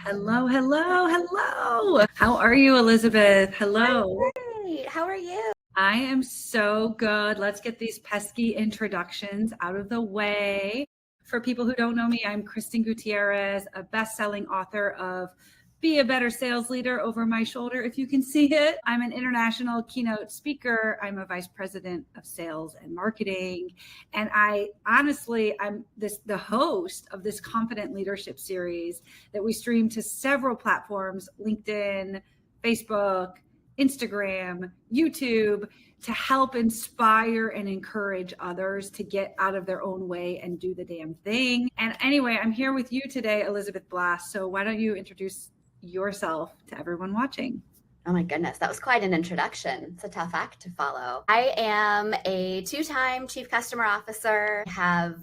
Hello, hello, hello. How are you, Elizabeth? Hello. I'm great. How are you? I am so good. Let's get these pesky introductions out of the way. For people who don't know me, I'm Kristin Gutierrez, a best-selling author of Be a Better Sales Leader Over My Shoulder, if you can see it. I'm an international keynote speaker. I'm a vice president of sales and marketing. And I'm the host of this Confident Leadership series that we stream to several platforms, LinkedIn, Facebook, Instagram, YouTube, to help inspire and encourage others to get out of their own way and do the damn thing. And anyway, I'm here with you today, Elizabeth Blass. So why don't you introduce yourself to everyone watching? Oh my goodness, that was quite an introduction. It's a tough act to follow. I am a two-time chief customer officer. I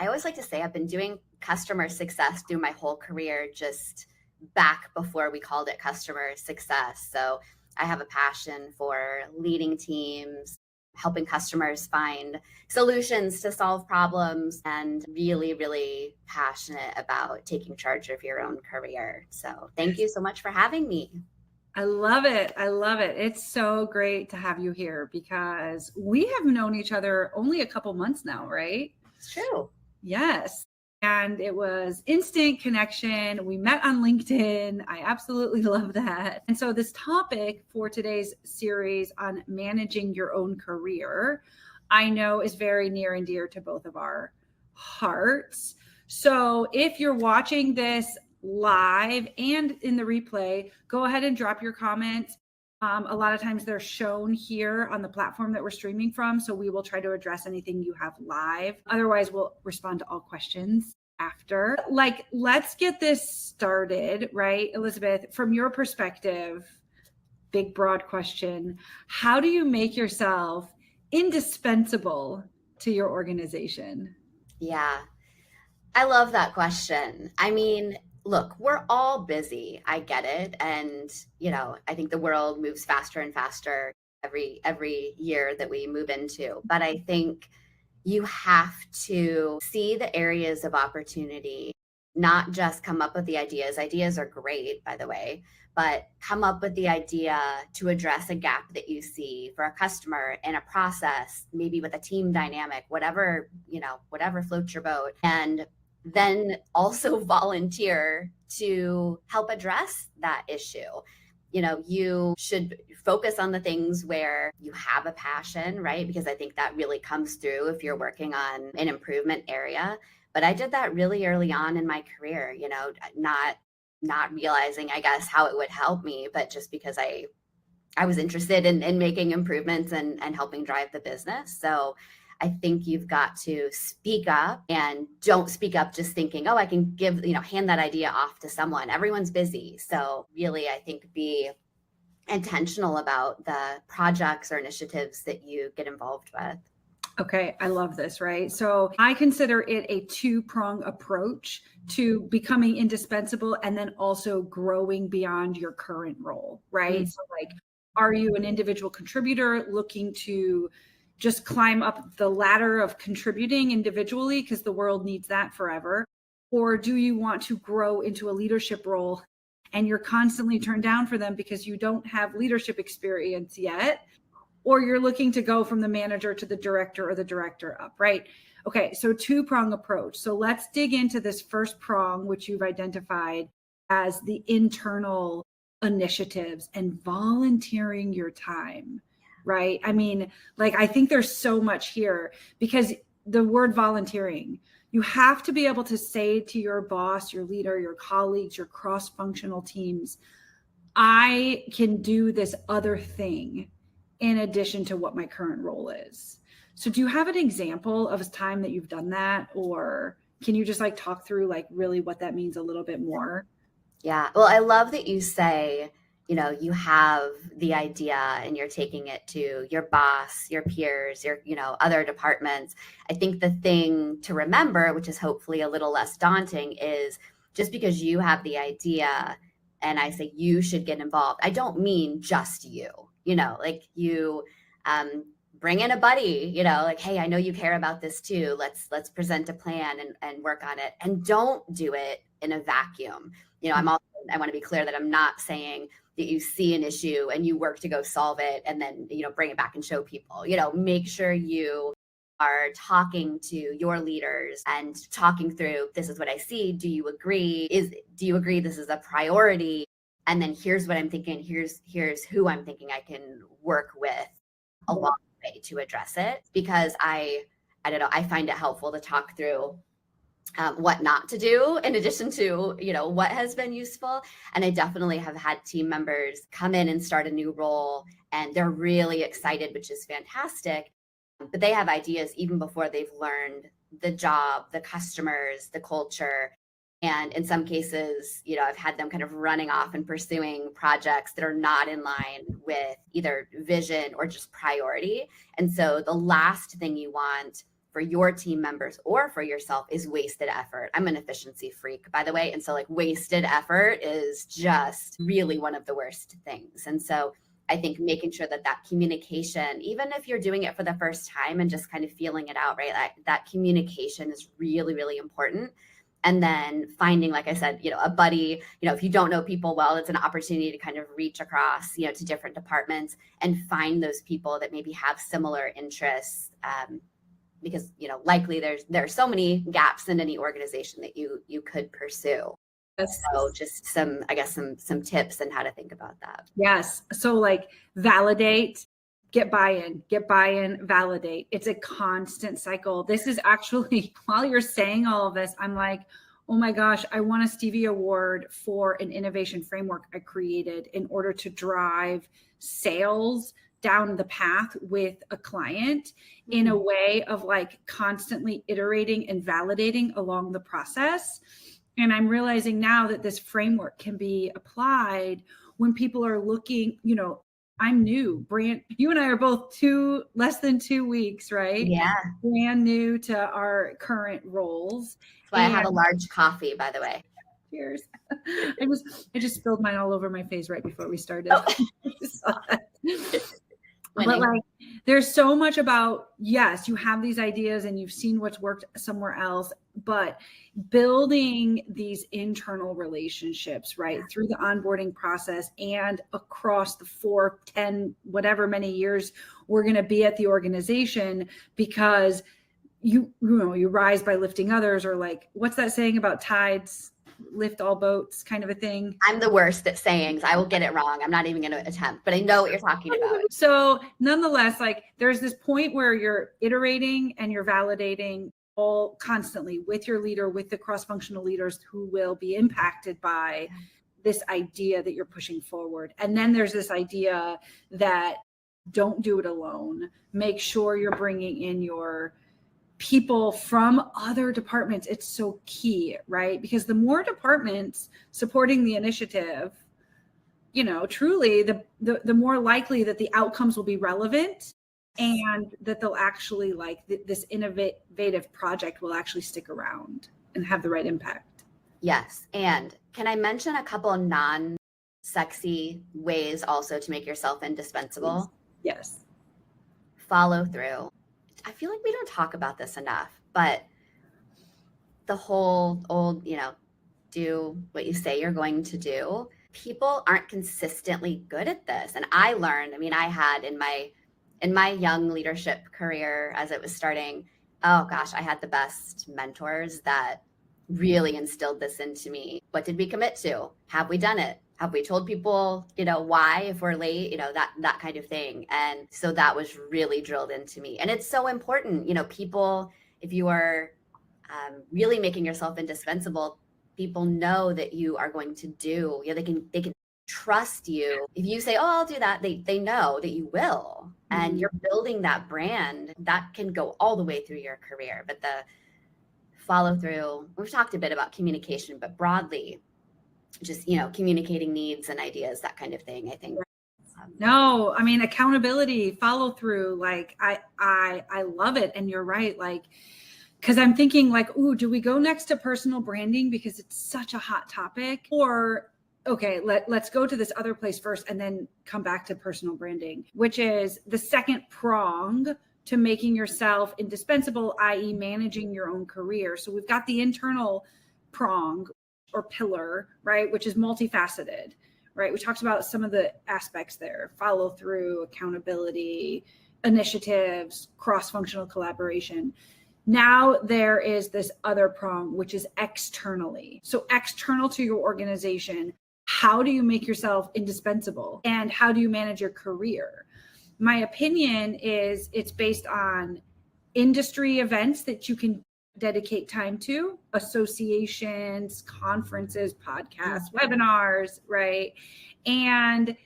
always like to say I've been doing customer success through my whole career, just back before we called it customer success. So I have a passion for leading teams, helping customers find solutions to solve problems, and really, really passionate about taking charge of your own career. So thank you so much for having me. I love it. I love it. It's so great to have you here because we have known each other only a couple months now, right? It's true. Yes. And it was instant connection. We met on LinkedIn. I absolutely love that. And so this topic for today's series on managing your own career, I know is very near and dear to both of our hearts. So if you're watching this live and in the replay, go ahead and drop your comments. A lot of times they're shown here on the platform that we're streaming from. So we will try to address anything you have live. Otherwise, we'll respond to all questions after. Let's get this started, right? Elizabeth, from your perspective, big, broad question. How do you make yourself indispensable to your organization? Yeah, I love that question. I mean, look, we're all busy. I get it. And, I think the world moves faster and faster every year that we move into. But I think you have to see the areas of opportunity, not just come up with the ideas. Ideas are great, by the way, but come up with the idea to address a gap that you see for a customer in a process, maybe with a team dynamic, whatever floats your boat. And then also volunteer to help address that issue. You should focus on the things where you have a passion, right? Because I think that really comes through if you're working on an improvement area. But I did that really early on in my career, not realizing, I guess, how it would help me, but just because I was interested in making improvements and helping drive the business. So I think you've got to speak up, and don't speak up just thinking, oh, I can hand that idea off to someone. Everyone's busy. So really, I think be intentional about the projects or initiatives that you get involved with. Okay, I love this, right? So I consider it a two-prong approach to becoming indispensable and then also growing beyond your current role, right? Mm-hmm. So are you an individual contributor looking to just climb up the ladder of contributing individually because the world needs that forever? Or do you want to grow into a leadership role and you're constantly turned down for them because you don't have leadership experience yet? Or you're looking to go from the manager to the director or the director up, right? Okay, so two-prong approach. So let's dig into this first prong, which you've identified as the internal initiatives and volunteering your time. Right. I mean, I think there's so much here because the word volunteering, you have to be able to say to your boss, your leader, your colleagues, your cross-functional teams, I can do this other thing in addition to what my current role is. So do you have an example of a time that you've done that? Or can you just talk through really what that means a little bit more? Yeah. Well, I love that you say, you have the idea and you're taking it to your boss, your peers, your, other departments. I think the thing to remember, which is hopefully a little less daunting, is just because you have the idea and I say you should get involved, I don't mean just you, you bring in a buddy, hey, I know you care about this too. Let's present a plan and work on it. And don't do it in a vacuum. I'm also I want to be clear that I'm not saying that you see an issue and you work to go solve it and then, bring it back and show people. Make sure you are talking to your leaders and talking through, this is what I see. Do you agree? Do you agree this is a priority? And then here's what I'm thinking. Here's who I'm thinking I can work with along the way to address it. Because I don't know, I find it helpful to talk through what not to do in addition to, what has been useful. And I definitely have had team members come in and start a new role and they're really excited, which is fantastic. But they have ideas even before they've learned the job, the customers, the culture. And in some cases, I've had them kind of running off and pursuing projects that are not in line with either vision or just priority. And so the last thing you want for your team members or for yourself is wasted effort. I'm an efficiency freak, by the way. And so wasted effort is just really one of the worst things. And so I think making sure that communication, even if you're doing it for the first time and just kind of feeling it out, right? That communication is really, really important. And then finding, like I said, a buddy, if you don't know people well, it's an opportunity to kind of reach across, to different departments and find those people that maybe have similar interests. Because, likely there are so many gaps in any organization that you could pursue. Yes. So just some tips on how to think about that. Yes. So validate, get buy-in, validate. It's a constant cycle. This is actually, while you're saying all of this, I'm like, oh my gosh, I won a Stevie Award for an innovation framework I created in order to drive sales down the path with a client in a way of constantly iterating and validating along the process. And I'm realizing now that this framework can be applied when people are looking, I'm new, you and I are both less than 2 weeks, right? Yeah. Brand new to our current roles. That's why I have a large coffee, by the way. Cheers. I just spilled mine all over my face right before we started. But there's so much about, yes, you have these ideas and you've seen what's worked somewhere else, but building these internal relationships, right, through the onboarding process and across the 4, 10, whatever many years we're going to be at the organization, because you rise by lifting others, or what's that saying about tides? Lift all boats kind of a thing. I'm the worst at sayings. I will get it wrong. I'm not even going to attempt, but I know what you're talking about. So nonetheless, there's this point where you're iterating and you're validating all constantly with your leader, with the cross-functional leaders who will be impacted by this idea that you're pushing forward. And then there's this idea that don't do it alone. Make sure you're bringing in your people from other departments. It's so key, right? Because the more departments supporting the initiative, truly the more likely that the outcomes will be relevant and that they'll actually this innovative project will actually stick around and have the right impact. Yes. And can I mention a couple of non-sexy ways also to make yourself indispensable? Yes. Follow through. I feel like we don't talk about this enough, but the whole old, do what you say you're going to do. People aren't consistently good at this. And I learned, I had in my young leadership career as it was starting, oh gosh, I had the best mentors that really instilled this into me. What did we commit to? Have we done it? Have we told people, why if we're late, that kind of thing. And so that was really drilled into me. And it's so important, people, if you are really making yourself indispensable, people know that you are going to do, they can trust you. If you say, oh, I'll do that, they know that you will. And you're building that brand that can go all the way through your career. But the follow through, we've talked a bit about communication, but broadly, just, communicating needs and ideas, that kind of thing, I think. No, accountability, follow through. I love it. And you're right. Because I'm thinking ooh, do we go next to personal branding because it's such a hot topic? Or, okay, let's go to this other place first and then come back to personal branding, which is the second prong to making yourself indispensable, i.e. managing your own career. So we've got the internal prong, or pillar, right, which is multifaceted, right? We talked about some of the aspects there: follow through, accountability, initiatives, cross-functional collaboration. Now there is this other prong, which is externally. So external to your organization, how do you make yourself indispensable, and how do you manage your career? My opinion is it's based on industry events that you can dedicate time to, associations, conferences, podcasts, webinars, right? And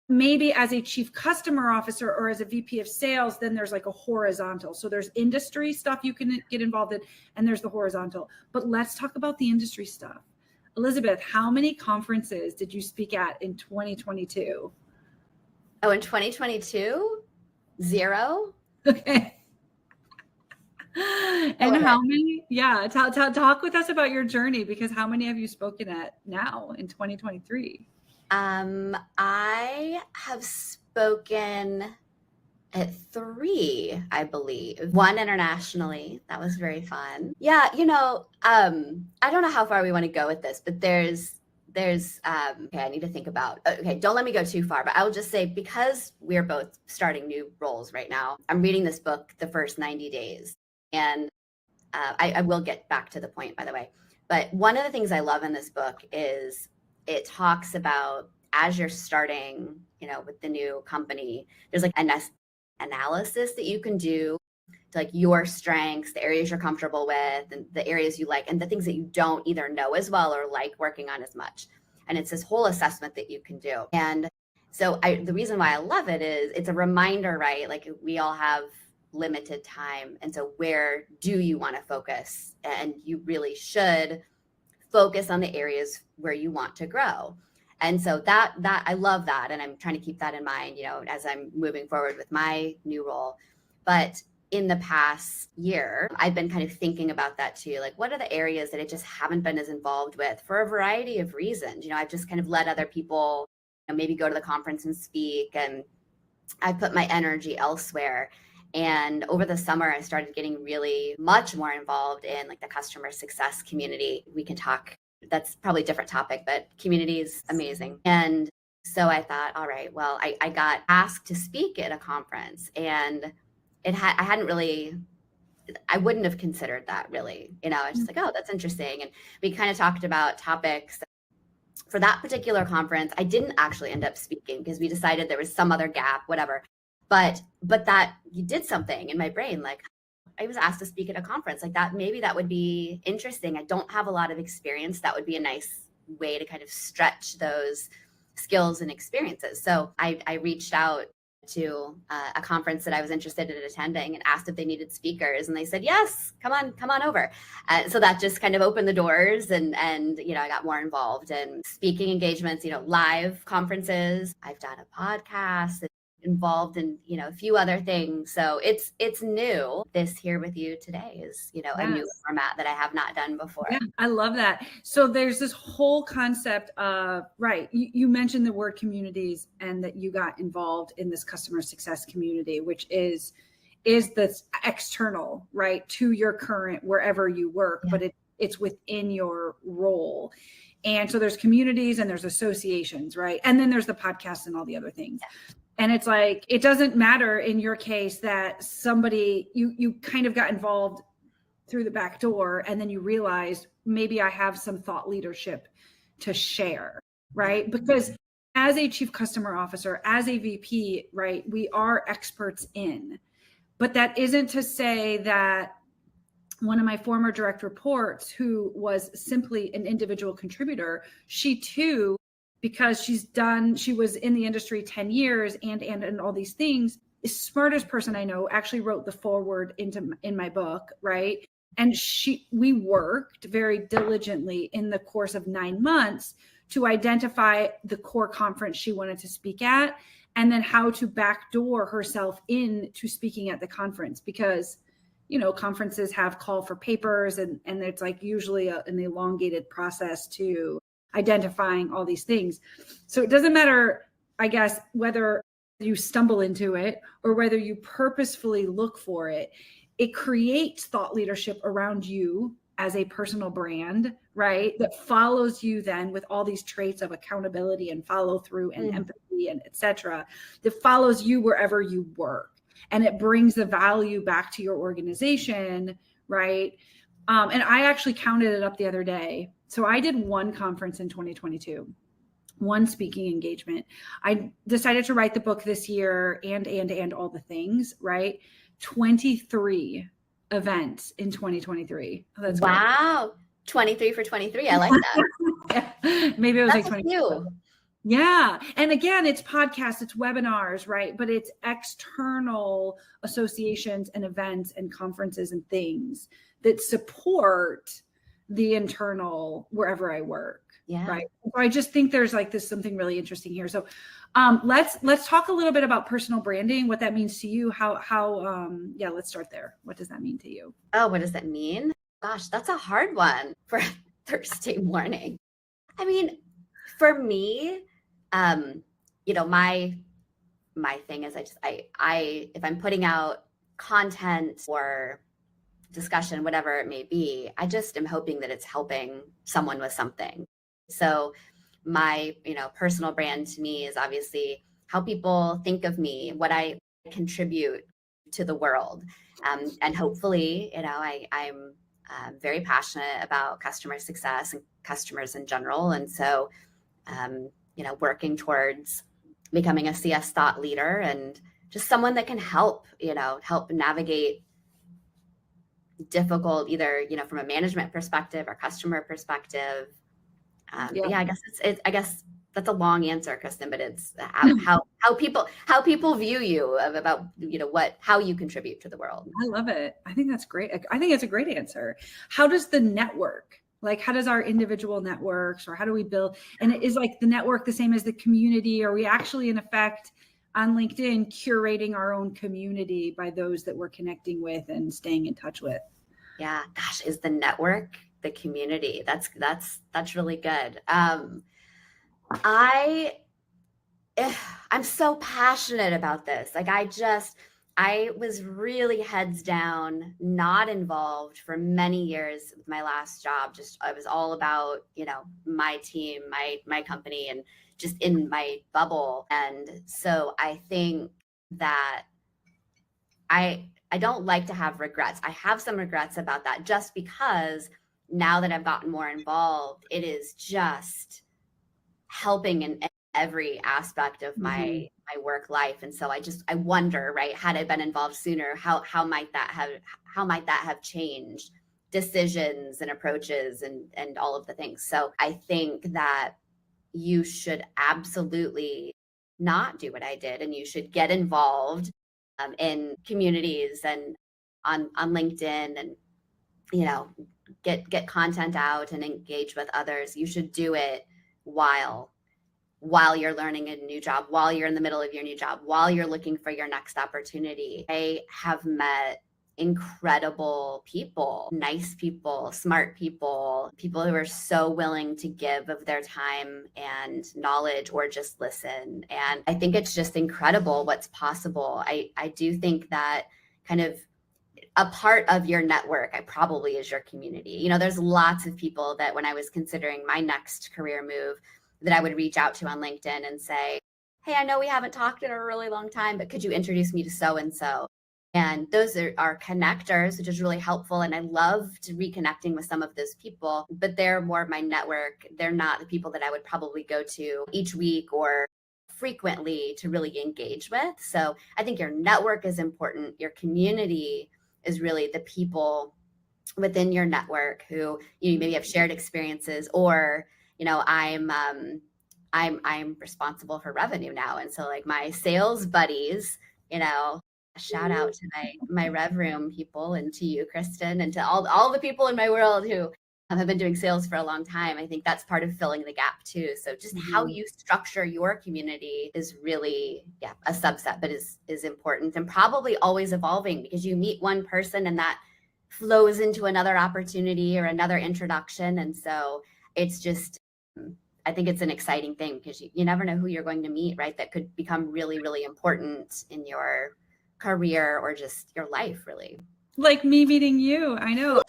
maybe as a chief customer officer or as a VP of sales, then there's like a horizontal. So there's industry stuff you can get involved in, and there's the horizontal. But let's talk about the industry stuff. Elizabeth, how many conferences did you speak at in 2022? Oh, in 2022? 0. Okay. And how many? Yeah, talk with us about your journey, because how many have you spoken at now in 2023? I have spoken at 3, I believe. 1 internationally. That was very fun. Yeah, I don't know how far we want to go with this, but there's okay, I need to think about, okay, don't let me go too far, but I will just say, because we're both starting new roles right now, I'm reading this book, The First 90 Days. And I will get back to the point, by the way. But one of the things I love in this book is it talks about, as you're starting, with the new company, there's like an analysis that you can do to like your strengths, the areas you're comfortable with, and the areas you like, and the things that you don't either know as well or like working on as much. And it's this whole assessment that you can do. And so the reason why I love it is it's a reminder, right? Like, we all have limited time. And so where do you want to focus? And you really should focus on the areas where you want to grow. And so that I love that. And I'm trying to keep that in mind, as I'm moving forward with my new role. But in the past year, I've been kind of thinking about that too. Like, what are the areas that I just haven't been as involved with for a variety of reasons? I've just kind of let other people, maybe go to the conference and speak, and I put my energy elsewhere. And over the summer, I started getting really much more involved in like the customer success community. We can talk, that's probably a different topic, but community is amazing. And so I thought, all right, well, I got asked to speak at a conference, and I wouldn't have considered that really. I was just like, oh, that's interesting. And we kind of talked about topics. For that particular conference, I didn't actually end up speaking because we decided there was some other gap, whatever. But that you did something in my brain. Like, I was asked to speak at a conference like that. Maybe that would be interesting. I don't have a lot of experience. That would be a nice way to kind of stretch those skills and experiences. So I reached out to a conference that I was interested in attending and asked if they needed speakers, and they said, yes, come on over. So that just kind of opened the doors, and I got more involved in speaking engagements, live conferences. I've done a podcast, involved in a few other things. So it's new. This here with you today is a new format that I have not done before. Yeah, I love that. So there's this whole concept of, right, you mentioned the word communities, and that you got involved in this customer success community, which is this external, right, to your current wherever you work, but it's within your role. And so there's communities and there's associations, right? And then there's the podcast and all the other things. And it's like, it doesn't matter in your case that somebody, you kind of got involved through the back door, and then you realized, maybe I have some thought leadership to share, right? Because as a chief customer officer, as a VP, right, we are experts in, but that isn't to say that one of my former direct reports, who was simply an individual contributor, she too, because she was in the industry 10 years and all these things, the smartest person I know actually wrote the foreword in my book, right? And we worked very diligently in the course of 9 months to identify the core conference she wanted to speak at, and then how to backdoor herself into speaking at the conference, because conferences have call for papers, and it's like usually an elongated process to identifying all these things. So it doesn't matter, I guess, whether you stumble into it or whether you purposefully look for it. It creates thought leadership around you as a personal brand, right? That follows you then with all these traits of accountability and follow through and empathy and etc. That follows you wherever you work. And it brings the value back to your organization, right? And I actually counted it up the other day. So I did one conference in 2022, one speaking engagement. I decided to write the book this year and all the things, right? 23 events in 2023. Oh, that's wow. Great. 23 for 23. I like that. Yeah. Maybe it was that's like 22. Yeah. And again, it's podcasts, it's webinars, right? But it's external associations and events and conferences and things that support the internal wherever I work. Yeah. Right. So I just think there's like this something really interesting here. So let's talk a little bit about personal branding, what that means to you, yeah, let's start there. What does that mean to you? Oh, what does that mean? Gosh, that's a hard one for a Thursday morning. I mean, for me, you know, my thing is I if I'm putting out content or discussion, whatever it may be, I just am hoping that it's helping someone with something. So my, you know, personal brand to me is obviously how people think of me, what I contribute to the world. And hopefully, you know, I'm very passionate about customer success and customers in general. And so, you know, working towards becoming a CS thought leader and just someone that can help, you know, help navigate difficult, either, you know, from a management perspective or customer perspective. But yeah, I guess I guess that's a long answer, Kristin, but it's how people view you about, you know, how you contribute to the world. I love it. I think that's great. I think it's a great answer. How does the network, like how does our individual networks, or how do we build, and is like the network the same as the community? Are we actually in effect on LinkedIn curating our own community by those that we're connecting with and staying in touch with? Yeah, gosh, is the network the community? That's really good. I'm so passionate about this. Like I was really heads down, not involved for many years with my last job. I was all about, you know, my team, my company, and just in my bubble. And so I think that I don't like to have regrets. I have some regrets about that, just because now that I've gotten more involved, it is just helping in every aspect of my work life. And so I wonder, right, had I been involved sooner, how might that have changed decisions and approaches and all of the things. So I think that you should absolutely not do what I did, and you should get involved in communities and on LinkedIn, and, you know, get content out and engage with others. You should do it while you're learning a new job, while you're in the middle of your new job, while you're looking for your next opportunity. I have met incredible people, nice people, smart people, people who are so willing to give of their time and knowledge or just listen. And I think it's just incredible what's possible. I do think that kind of a part of your network, probably is your community. You know, there's lots of people that when I was considering my next career move, that I would reach out to on LinkedIn and say, hey, I know we haven't talked in a really long time, but could you introduce me to so-and-so? And those are connectors, which is really helpful. And I loved reconnecting with some of those people, but they're more of my network. They're not the people that I would probably go to each week or frequently to really engage with. So I think your network is important. Your community is really the people within your network who you maybe have shared experiences, or, you know, I'm responsible for revenue now. And so like my sales buddies, you know, shout out to my Rev Room people, and to you, Kristin, and to all the people in my world who have been doing sales for a long time. I think that's part of filling the gap too. So just how you structure your community is really, a subset, but is important, and probably always evolving, because you meet one person and that flows into another opportunity or another introduction. And so it's just, I think it's an exciting thing, because you never know who you're going to meet, right? That could become really, really important in your career or just your life, really. Like me meeting you. I know.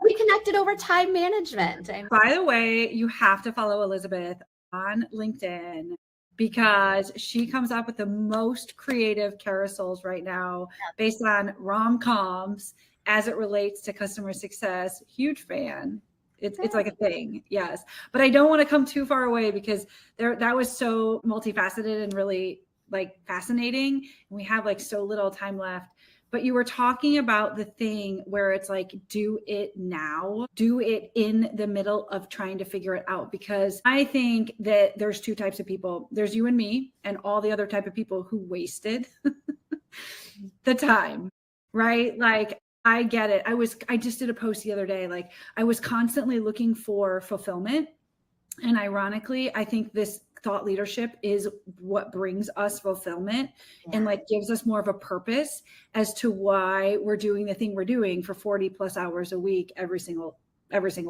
We connected perfected over time management. By the way, you have to follow Elizabeth on LinkedIn because she comes up with the most creative carousels right now based on rom-coms as it relates to customer success. Huge fan. It's like a thing. Yes. But I don't want to come too far away because that was so multifaceted and really like fascinating. And we have like so little time left. But you were talking about the thing where it's like, do it now, do it in the middle of trying to figure it out. Because I think that there's two types of people. There's you and me and all the other type of people who wasted the time, right? Like, I get it. I just did a post the other day. Like, I was constantly looking for fulfillment. And ironically, I think this thought leadership is what brings us fulfillment and like gives us more of a purpose as to why we're doing the thing we're doing for 40 plus hours a week, every single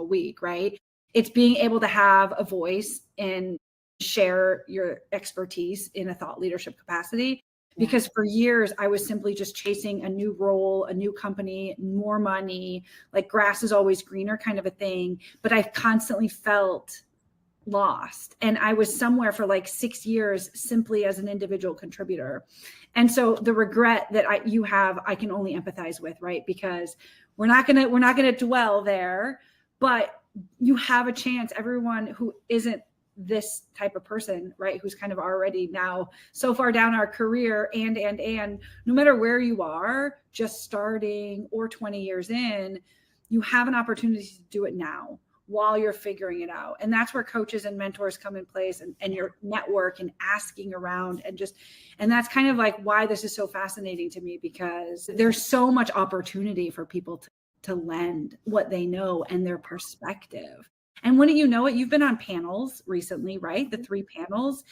week, right? It's being able to have a voice and share your expertise in a thought leadership capacity. Because for years, I was simply just chasing a new role, a new company, more money, like grass is always greener kind of a thing. But I've constantly felt lost. And I was somewhere for like 6 years simply as an individual contributor. And so the regret that you have, I can only empathize with, right? Because we're not going to dwell there, but you have a chance. Everyone who isn't this type of person, right? Who's kind of already now so far down our career and no matter where you are, just starting or 20 years in, you have an opportunity to do it now while you're figuring it out. And that's where coaches and mentors come in place and your network and asking around and that's kind of like why this is so fascinating to me, because there's so much opportunity for people to lend what they know and their perspective. And wouldn't you know it, you've been on panels recently, right? The 3 panels,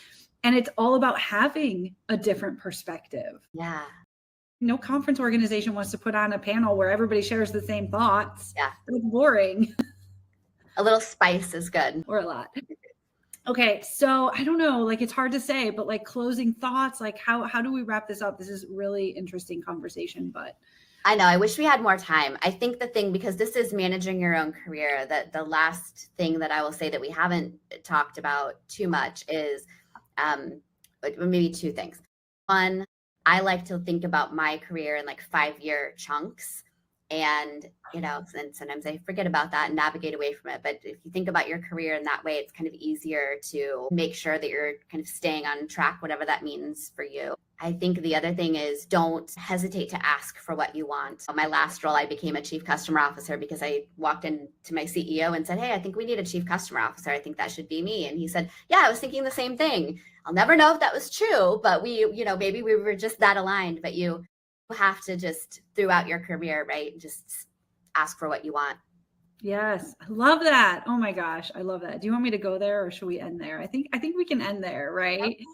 and it's all about having a different perspective. Yeah. No conference organization wants to put on a panel where everybody shares the same thoughts. Yeah. It's boring. A little spice is good. Or a lot. Okay. So I don't know, like, it's hard to say, but like closing thoughts, like how do we wrap this up? This is really interesting conversation, but I know, I wish we had more time. I think the thing, because this is managing your own career, that the last thing that I will say that we haven't talked about too much is maybe 2 things. One, I like to think about my career in like 5-year chunks. And, and sometimes I forget about that and navigate away from it. But if you think about your career in that way, it's kind of easier to make sure that you're kind of staying on track, whatever that means for you. I think the other thing is don't hesitate to ask for what you want. My last role, I became a chief customer officer because I walked into my CEO and said, hey, I think we need a chief customer officer. I think that should be me. And he said, yeah, I was thinking the same thing. I'll never know if that was true, but maybe we were just that aligned. But you have to just throughout your career, right? Just ask for what you want. Yes. I love that. Oh my gosh. I love that. Do you want me to go there or should we end there? I think we can end there, right? Okay.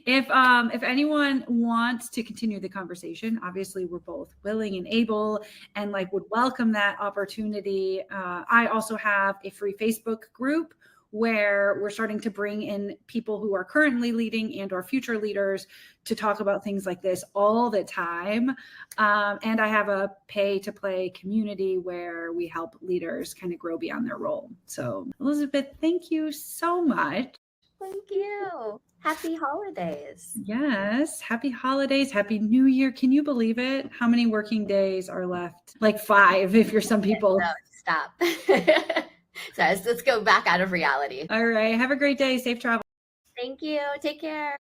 If anyone wants to continue the conversation, obviously we're both willing and able and like would welcome that opportunity. I also have a free Facebook group where we're starting to bring in people who are currently leading and or future leaders to talk about things like this all the time. And I have a pay to play community where we help leaders kind of grow beyond their role. So Elizabeth, thank you so much. Thank you. Happy holidays. Yes. Happy holidays. Happy New Year. Can you believe it? How many working days are left? Like 5 if you're some people. No, stop. So let's go back out of reality. All right. Have a great day. Safe travel. Thank you. Take care.